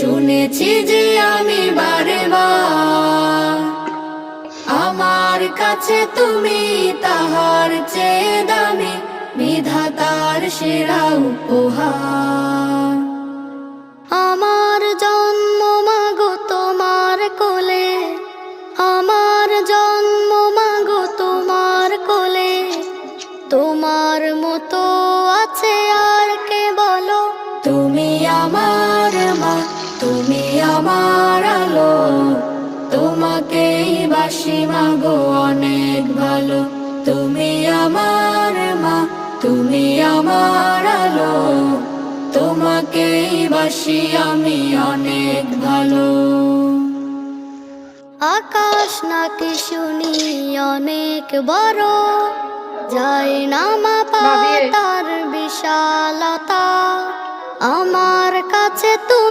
শুনেছি যে আমি বারে বার, আমার কাছে তুমি তাহার চেয়ে দামি, বিধাতার সেরা উপহার। আমার জন্ম মাগো তোমার কোলে, আমার জন্ম মাগো তোমার কোলে, তোমার মতো আছে আর কে বলো? তুমি আমার মা, তুমি আমার আলো, তোমাকেই বাসি মাগো অনেক ভালো। তুমি আমার মা, তুমি আমার আলো, তোমাকেই বাসি আমি অনেক ভালো। আকাশ নাকি শুনি অনেক বড়, যায় না মাপা তার বিশালতা, আমার কাছে তুমি